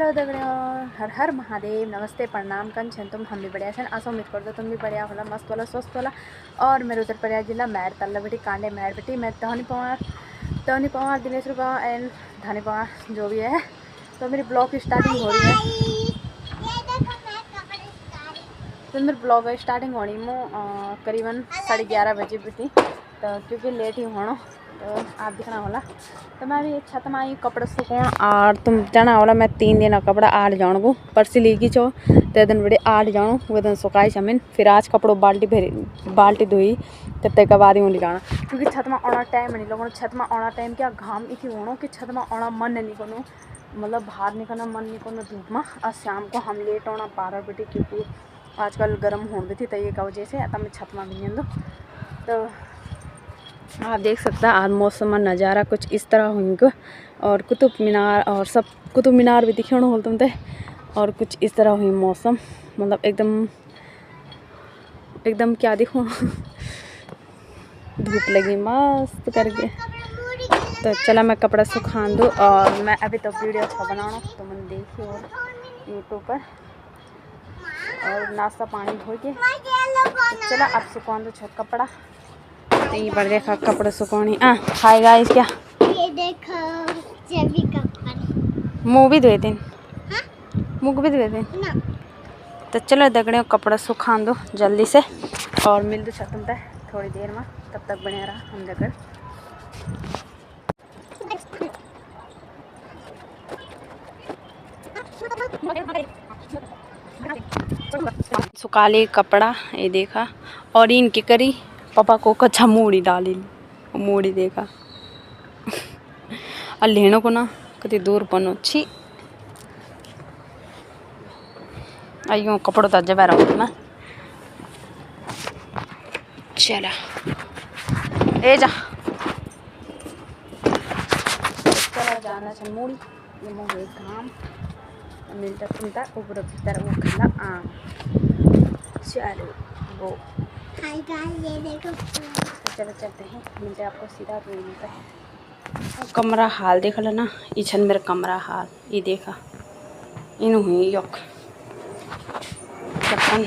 Hello दगड़ियों, हर हर महादेव, नमस्ते प्रणाम कन छन तुम। हम भी बढ़िया छन। आशा उम्मीद करते तुम भी बढ़िया होला, मस्त वाला, स्वस्थ वाला। और मेरे उत्तर प्रदेश जिला मैर तल्ला बेटी कांडे मैर बेटी मैं तहनी पवार दिनेश पवार एंड धनी पवार जो भी है। तो मेरी ब्लॉग की स्टार्टिंग हो रही है। तो मेरी ब्लॉग स्टार्टिंग होनी में करीबन 11:30 बजे भी थी, तो क्योंकि लेट ही होना तो आप दिखना होला। तो मैं भी छत में आई कपड़े सुखोण और तुम जाना होला मैं 3 दिन कपड़ा आड़ जाऊँ परसी लीगी छो ते दिन बड़े आड़ जाऊँ वो दिन सुखाई छमिन। फिर आज कपड़ों बाल्टी धोई तब तक बाद ही जाना, क्योंकि छत में आना टाइम नहीं लगना। छत में आना टाइम क्या घाम इतनी होना कि छत में आना मन नहीं करूँ, मतलब बाहर निकलना मन नहीं करूँ धूप में। और शाम को हम लेट आना 12 बजे, क्योंकि आजकल गर्म होने थी तो ये का वजह से तब मैं छत में भी नहीं। तो आप देख सकते हैं आज मौसम का नज़ारा कुछ इस तरह होंगे। और कुतुब मीनार और सब कुतुब मीनार भी दिखे हो तुम ते। और कुछ इस तरह हुई मौसम, मतलब एकदम क्या दिखो धूप लगी मस्त करके। तो चला मैं कपड़ा सुखा दूँ और मैं अभी तो वीडियो अच्छा बनाना तो मैंने देखी और यूट्यूब पर और नाश्ता पानी धो के तो चला अब सुखा दो छत कपड़ा। यहीं पर देखा कपड़े सुखानी। हाय गाइस, क्या ये देखो सभी कपड़े मुँह भी धोए दिन, मुँह भी धोए दिन। तो चलो दगड़े कपड़ा सुखा दो जल्दी से और मिल दो छत पे थोड़ी देर में। तब तक बने रहा हम दगड़। सुखाले कपड़ा ये देखा और इनकी करी पापा को कच्चा मूड़ी डाली, मूड़ी देखा और लेने को ना कति दूर पनो छी अयो कपड़ों तो जब रहा मैं। चला ए जा चला जाना छ मूड़ी ये मोहे काम मिलता तुमता ऊपर भीतर वो खला आम। चलो वो हाय गाइस ये देखो। तो चलो चलते हैं, मिलते हैं आपको सीधा तो मिलता है। कमरा हाल देख लो ना, इछन मेरा कमरा हाल ये देखा इन हुई यक चपन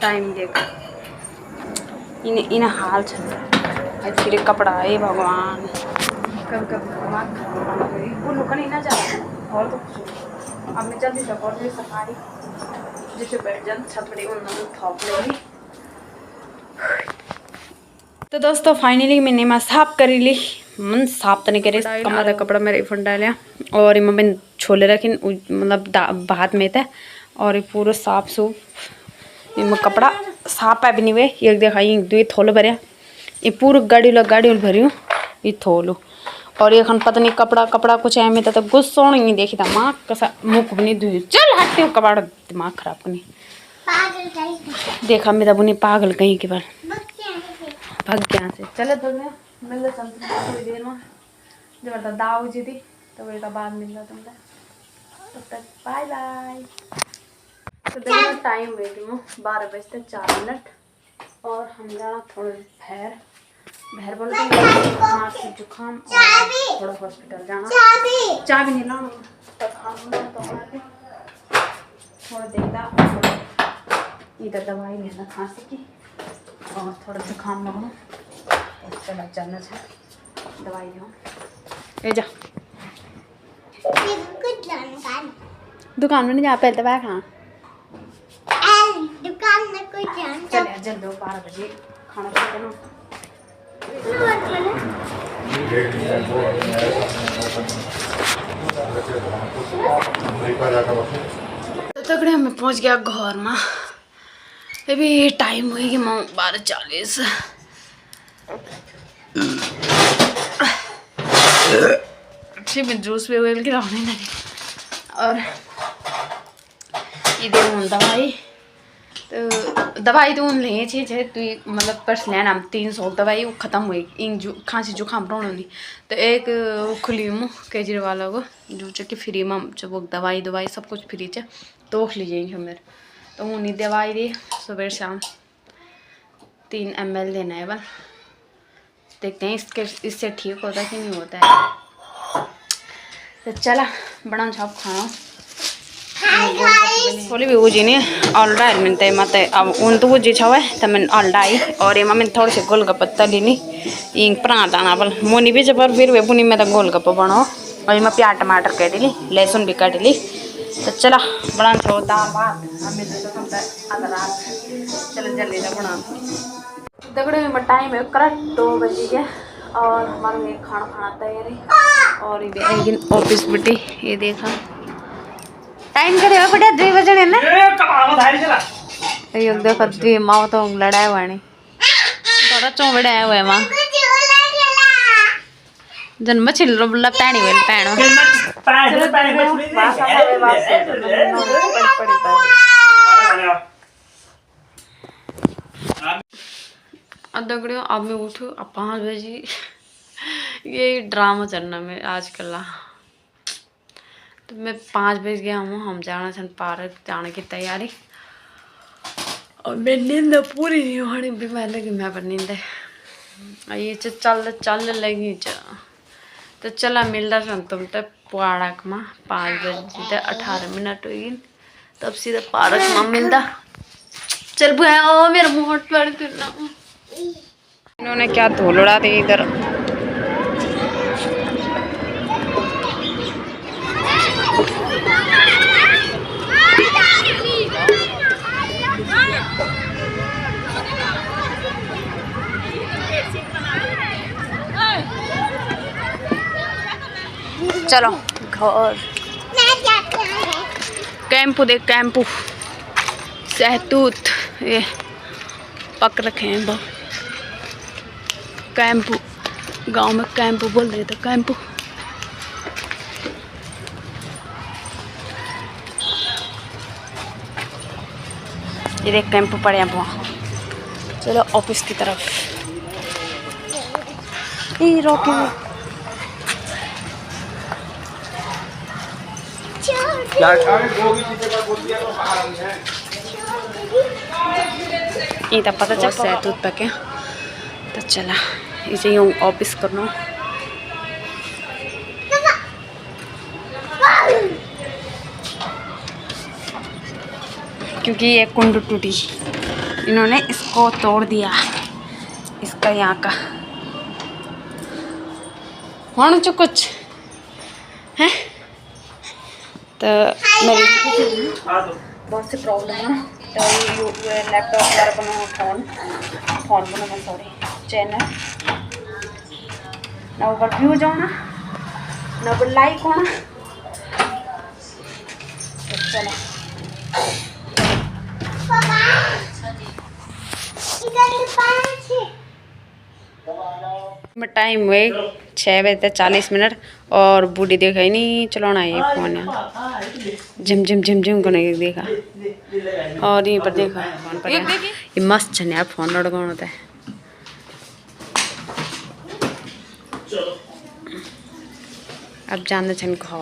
टाइम देखा इन हाल छ। फिर कपड़ा है भगवान कब कब दिमाग लुकनी ना जा और तो अब मैं जल्दी तक और सफारी जिसे बैठ जान छपड़ी उन्होंने थोप लेगी। तो दोस्तों फाइनली मैंने मैं साफ करी ली, मन साफ तो नहीं करे कमरा कपड़ा मेरे फंड डालिया और मैंने छोले रखे मतलब भात में थे और पूरा साफ सूफ इनमें कपड़ा साफ है भी नहीं वे एक देखा ये थोल भरिया ये पूरी गाड़ी भरी ये थोलो और ये पता नहीं कपड़ा कुछ है में तो गुस्सा नहीं देखी था माँ कसा मुख भी नहीं धुई चल हटते हो कबाड़ दिमाग खराब नहीं देखा मेरा बुनी पागल कहीं के बार भाग गया से। चलो तो मैं मिल चलते थोड़ी देर में जब दाव जी थी तो वही का बाद मिल रहा तुमसे, तब तक बाय बाय। तो देखो टाइम हुए थी वो 12 बजते 4 मिनट और हम जाना थोड़ा भैर बोलते खांसी जुकाम और थोड़ा हॉस्पिटल जाना। चाबी नहीं लाना तब तो थोड़ा देखता इधर दवाई लेना खांसी की और थोड़ा जुकाम लगना और चला चलना चाहिए दवाई लो ले जा दुकान में नहीं जा पहले दवाई खा दुकान में कोई जान चले जल्दी 12 बजे खाना खाना। तो तकड़े हमें पहुंच गया घर में। अभी टाइम हुई कि मैं 12:40 में जूस भी हुए नहीं और ये दे दवाई तो दवाई तो उन ले छे तु मतलब पर्स लेना हम 300 दवाई वो ख़त्म हुई इन खांसी जुकाम रोनी तो एक खुली मुँह केजरीवाल को जो कि फ्री में जब वो दवाई सब कुछ फ्री है तो लीजिए मेरे तो उन्हीं दवाई दी सुबह शाम 3 ml देना है बस। देखते हैं इससे ठीक होता कि नहीं होता है। तो चला बड़ा छाप खाना थोड़ी भी उजी नहीं ऑलडा मिलते मत अब उन तो उजी छवे तो मैं ऑलडा आई और ये मम्मी थोड़ी सी गोलगप्पा तली नहीं इंग पराठा ना बल मोनी भी जबर फिर वे पुनी में तो गोलगप्पा बनाओ और मैं प्याज टमाटर काट ली लहसुन भी काट ली तो चला बना छो दाल भात हमें तो कम से आधा रात चल जल्दी से बना दगड़े में टाइम है करेक्ट 2 बजे के और हमारा ये खाना खाना तैयारी और ये ऑफिस बेटी ये देखा टाइम करे हो बेटा 2 बजे ने ना ये देखो 2 माओ तो लड़ाई वाणी थोड़ा चौबड़े आए हुए मां जन्म छिल बुला पैणी वेल पैणो दगड़ियों अब मैं उठू अब 5 बजे ये ड्रामा चलना में आजकल तो मैं 5 बजे गया हूँ हम जाना सन पार्क जाने की तैयारी और मैं नींद पूरी नहीं होनी भी मैं लगी मैं पर नींद ये चल लगी तो चला मिलता सन तुम तो पार्क में 5 बजे 18 मिनट हुई तब सीधा पार्क में मिलता चल बुआ ओ मेरा मुंह पर करना इन्होंने क्या धोलड़ा दी इधर चलो घर कैंपू देख कैंपू सहतूत ये पक रखे हैं बहुत कैंपू गांव में कैंपू बोल रहे थे कैंपू ये देख कैंपू पड़े हैं वहाँ चलो ऑफिस की तरफ ये रोकी ये तो पता चल सहतूत पके तो चला इसे यूँ ऑफिस करना क्योंकि ये कुंड टूटी इन्होंने इसको तोड़ दिया इसका यहाँ का होना जो कुछ है तो मेरी बहुत सी प्रॉब्लम है तो ये लैपटॉप वगैरह बना फोन बना सॉरी चैनल ना ऊपर व्यूज होना ना ऊपर लाइक होना तो चलो टाइम हुए 6 बजे 40 मिनट और बूढ़ी देखा ही नहीं चलाना है फोन झिम झिम झिम झिम करने देखा और यहीं पर देखा फोन पर ये मस्त छन यार फोन लड़का होता है अब जाना छन घर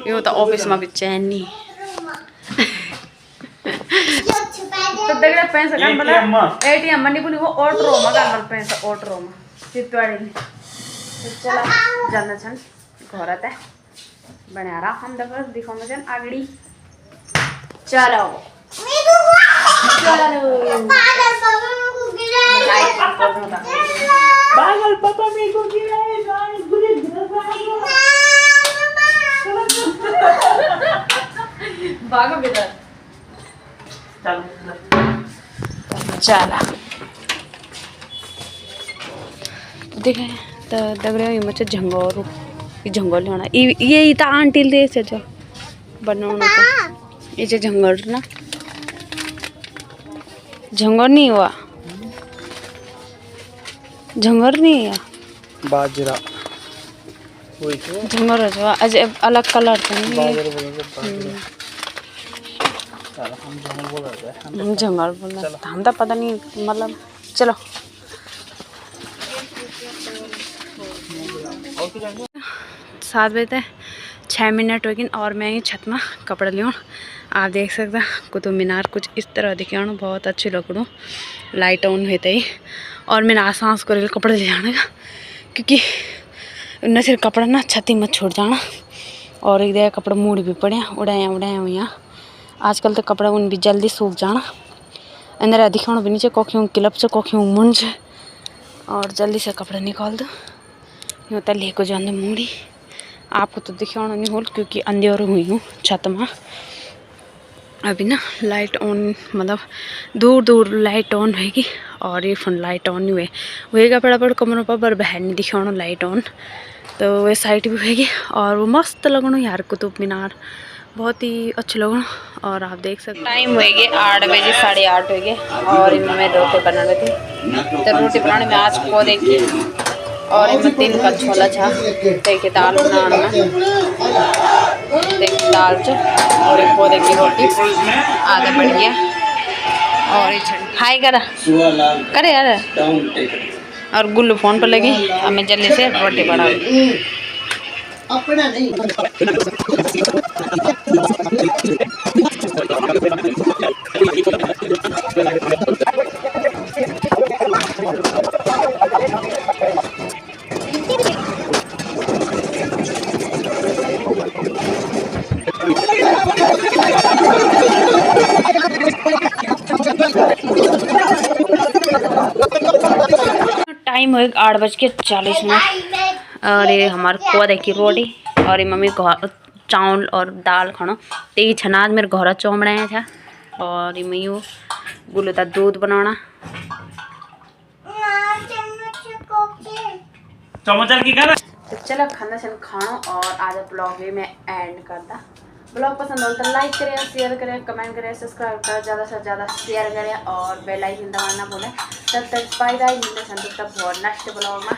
ये तो ऑफिस में भी चैन नहीं तो दगड़ा पैसा काम बला एटीएम मनी पुनी वो ऑटो में काम पैसा ऑटो में चितवाड़ी में तो चला जाना छन घर आते बना रहा हम देखो दिखाऊंगा छन आगड़ी चलो पागल पापा मेरे को गिराएगा भागो बेटा चला देखे तो दगड़े मुझे झंगोर झंगोर लेना ये तो आंटी ले से जो बनाना तो ये जो झंगोर ना झंगोर नहीं हुआ झंगोर नहीं है बाजरा झंगोर है जो आज अलग कलर का हम झंगोर बोल रहे हैं हम तो पता नहीं मतलब चलो 7 बजे 6 मिनट होगी और मैं ही छत में कपड़ा लियो आप देख सकते कुतुब मीनार कुछ इस तरह दिखे बहुत अच्छी लगड़ू लाइट ऑन होते ही और मैंने आसांस कर कपड़े ले जाने का क्योंकि न सिर कपड़ा ना छत्ती मत छोड़ जाना। और एक कपड़ा मूड भी पड़े उड़ाया उड़ाया हुआ। आजकल तो कपड़ा उन भी जल्दी सूख जाना। अंदर दिखाना भी नीचे कोखियों क्लब से कोखियों मुंज। और जल्दी से कपड़ा निकाल दो। यूँ तो लेको जाने मूड़ी। आपको तो दिखाना नहीं हो क्योंकि अंधेर हुई हूँ छत में। अभी ना लाइट ऑन मतलब दूर दूर लाइट ऑन होगी और ये फोन लाइट ऑन नहीं हुए होएगा बड़ा बड़ा कमरों पर बाहर नहीं दिखाना लाइट ऑन। तो वे साइड भी होगी और वो मस्त लगना यार कुतुब मीनार बहुत ही अच्छा लगना। और आप देख सकते टाइम होएगी 8 बजे 8:30 होएगी और इनमें मैं रोटी बना रही थी। तो रोटी बनाने में आज को देखी और इनमें 3 का छोला छा देखिए दाल बनाना देखिए दाल च और एक पौधे की रोटी आधा बढ़ गया और हाय करा करे यार। और गुल्लू फोन पर लगी अब मैं जल्दी से रोटी बना अपना नहीं। टाइम हो 8:40 और ये हमारे पौधे की रोटी और ये मम्मी घर चावल और दाल खाना तो ये छनाज मेरे घर चौम बनाया था। और ये मैं यूँ गुल्लू का दूध बनाना तो चलो खाना शन खाना। और आज ब्लॉग भी मैं एंड करता। ब्लॉग पसंद हो तो लाइक करें शेयर करें कमेंट करें सब्सक्राइब करें ज़्यादा से ज़्यादा शेयर करें और बेल आइकन दबाना ना भूलें। तब तक बाय बाय। मिलते हैं नेक्स्ट ब्लॉग में।